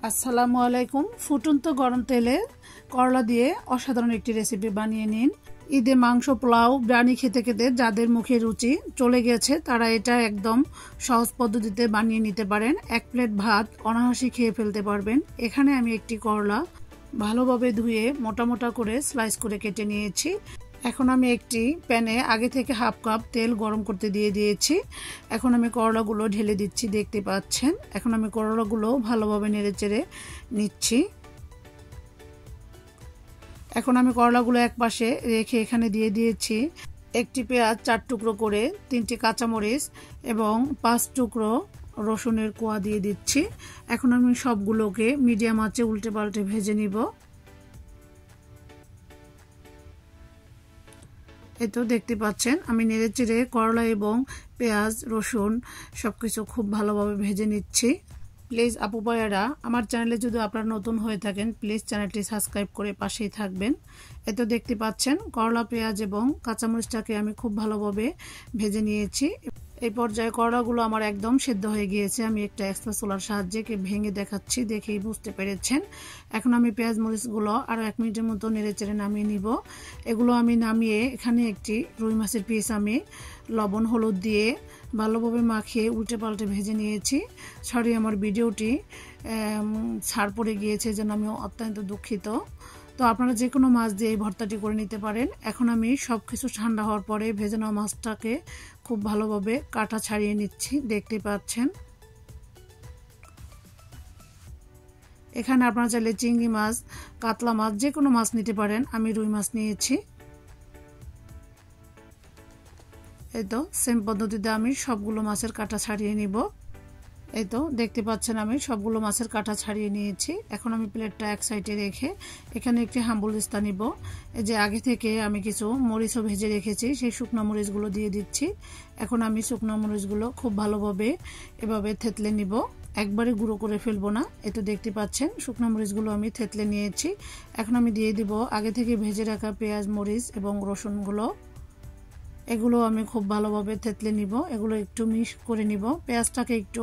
আসসালামু আলাইকুম। ফুটন্ত গরম তেলে করলা দিয়ে অসাধারণ একটি রেসিপি বানিয়ে নিন। ঈদে মাংস পোলাও বিরিয়ানি খেতে খেতে যাদের মুখে রুচি চলে গেছে তারা এটা একদম সহজ পদ্ধতিতে বানিয়ে নিতে পারেন। এক প্লেট ভাত অনায়াসে খেয়ে ফেলতে পারবেন। এখানে আমি একটি করলা ভালোভাবে ধুয়ে মোটা মোটা করে স্লাইস করে কেটে নিয়েছি। এখন আমি একটি প্যানে আগে থেকে হাফ কাপ তেল গরম করতে দিয়ে দিয়েছি। এখন আমি করলাগুলো ঢেলে দিচ্ছি, দেখতে পাচ্ছেন। এখন আমি করলাগুলো ভালোভাবে নেড়েচেড়ে নিচ্ছি। এখন আমি করলাগুলো এক পাশে রেখে এখানে দিয়ে দিয়েছি একটি পেঁয়াজ 4 টুকরো করে, 3টি কাঁচামরিচ এবং 5 টুকরো রসুনের কোয়া দিয়ে দিচ্ছি। এখন আমি সবগুলোকে মিডিয়াম আঁচে উল্টে পাল্টে ভেজে নিব। এই তো দেখতে পাচ্ছেন আমি নেড়েচেড়ে করলা এবং পেঁয়াজ রসুন সবকিছু খুব ভালোভাবে ভেজে নিচ্ছি। প্লিজ আপু ভাইয়ারা, আমার চ্যানেলে যদি আপনারা নতুন হয়ে থাকেন প্লিজ চ্যানেলটি সাবস্ক্রাইব করে পাশেই থাকবেন। এই তো দেখতে পাচ্ছেন করলা পেঁয়াজ এবং কাঁচামরিচটাকে আমি খুব ভালোভাবে ভেজে নিয়েছি। এই পর্যায়ে করলাগুলো আমার একদম সেদ্ধ হয়ে গিয়েছে। আমি একটা এক্সট্রা সোলার সাহায্যে ভেঙে দেখাচ্ছি, দেখেই বুঝতে পেরেছেন। এখন আমি পেঁয়াজ মরিচগুলো আরও 1 মিনিটের মতো নেড়েচেড়ে নামিয়ে নিব। এগুলো আমি নামিয়ে এখানে একটি রুই মাছের পিস আমি লবণ হলুদ দিয়ে ভালোভাবে মাখিয়ে উল্টে পাল্টে ভেজে নিয়েছি। সরি, আমার ভিডিওটি ছাড় পড়ে গিয়েছে, যেন আমি অত্যন্ত দুঃখিত। তো আপনারা যে কোনো মাছ দিয়ে এই ভর্তাটি করে নিতে পারেন। এখন আমি সব কিছু ঠান্ডা হওয়ার পরে ভেজে নেওয়া মাছটাকে খুব ভালোভাবে কাটা ছাড়িয়ে নিচ্ছি, দেখতে পাচ্ছেন। এখানে আপনারা চাইলে চিংড়ি মাছ, কাতলা মাছ, যে কোনো মাছ নিতে পারেন। আমি রুই মাছ নিয়েছি। এই তো সেম পদ্ধতিতে আমি সবগুলো মাছের কাটা ছাড়িয়ে নিব। এই তো দেখতে পাচ্ছেন আমি সবগুলো মাছের কাটা ছাড়িয়ে নিয়েছি। এখন আমি প্লেটটা এক সাইডে রেখে এখানে একটি হাম্বুলিস্তা নিব। এই যে আগে থেকে আমি কিছু মরিচও ভেজে রেখেছি, সেই শুকনো মরিচগুলো দিয়ে দিচ্ছি। এখন আমি শুকনো মরিচগুলো খুব ভালোভাবে এভাবে থেতলে নিব, একবারে গুঁড়ো করে ফেলবো না। এই তো দেখতে পাচ্ছেন শুকনো মরিচগুলো আমি থেতলে নিয়েছি। এখন আমি দিয়ে দিব আগে থেকে ভেজে রাখা পেঁয়াজ মরিচ এবং রসুনগুলো। এগুলো আমি খুব ভালোভাবে থেতলে নিব, এগুলো একটু মিক্স করে নিব। পেঁয়াজটাকে একটু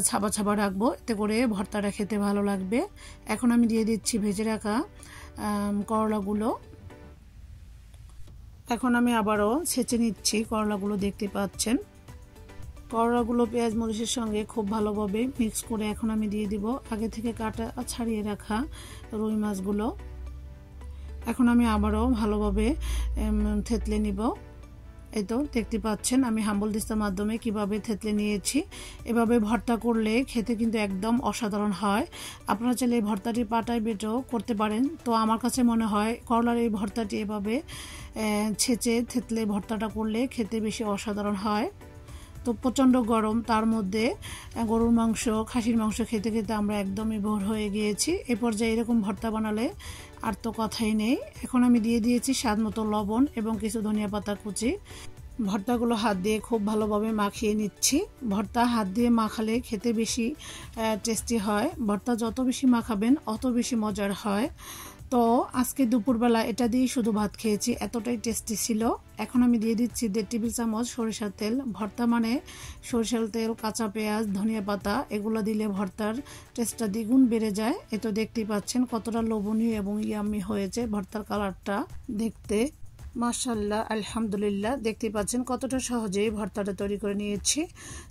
ছাবা ছাবা রাখবো, এতে করে ভর্তাটা খেতে ভালো লাগবে। এখন আমি দিয়ে দিচ্ছি ভেজে রাখা করলাগুলো। এখন আমি আবারও ছেঁচে নিচ্ছি করলাগুলো, দেখতে পাচ্ছেন। করলাগুলো পেঁয়াজ মরিচের সঙ্গে খুব ভালোভাবে মিক্স করে এখন আমি দিয়ে দিব আগে থেকে কাটা ছাড়িয়ে রাখা রুই মাছগুলো। এখন আমি আবারও ভালোভাবে থেতলে নিব। এই তো দেখতে পাচ্ছেন আমি হাম্বুলিস্তার মাধ্যমে কিভাবে থেতলে নিয়েছি। এভাবে ভর্তা করলে খেতে কিন্তু একদম অসাধারণ হয়। আপনারা চাইলে এই ভর্তাটি পাটায় বেটেও করতে পারেন। তো আমার কাছে মনে হয় করলার এই ভর্তাটি এভাবে ছেঁচে থেতলে ভর্তাটা করলে খেতে বেশি অসাধারণ হয়। তো প্রচণ্ড গরম, তার মধ্যে গরুর মাংস, খাসির মাংস খেতে খেতে আমরা একদমই বোর হয়ে গিয়েছি। এ পর্যায়ে এরকম ভর্তা বানালে আর তো কথাই নেই। এখন আমি দিয়ে দিয়েছি স্বাদ মতো লবণ এবং কিছু ধনিয়া পাতা কুচি। ভর্তাগুলো হাত দিয়ে খুব ভালোভাবে মাখিয়ে নিচ্ছি। ভর্তা হাত দিয়ে মাখালে খেতে বেশি টেস্টি হয়। ভর্তা যত বেশি মাখাবেন অত বেশি মজার হয়। তো আজকে দুপুরবেলা এটা দিয়েই শুধু ভাত খেয়েছি, এতটাই টেস্টি ছিল। এখন আমি দিয়ে দিচ্ছি 1.5 টেবিল চামচ সরিষার তেল। ভর্তা মানে সরিষার তেল, কাঁচা পেঁয়াজ, ধনিয়া পাতা এগুলো দিলে ভর্তার টেস্টটা দ্বিগুণ বেড়ে যায়। এ তো দেখতেই পাচ্ছেন কতটা লোভনীয় এবং ইয়াম্মি হয়েছে ভর্তার কালারটা দেখতে। মাশাআল্লাহ, আলহামদুলিল্লাহ। দেখতে পাচ্ছেন কতটা সহজেই ভর্তাটা তৈরি করে নিয়েছি।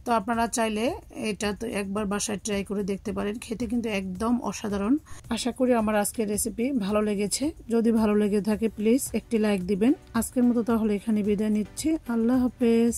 তো আপনারা চাইলে এটা তো একবার বাসায় ট্রাই করে দেখতে পারেন, খেতে কিন্তু একদম অসাধারণ। আশা করি আমার আজকের রেসিপি ভালো লেগেছে। যদি ভালো লেগে থাকে প্লিজ একটি লাইক দিবেন। আজকের মতো তাহলে এখানে বিদায় নিচ্ছি। আল্লাহ হাফেজ।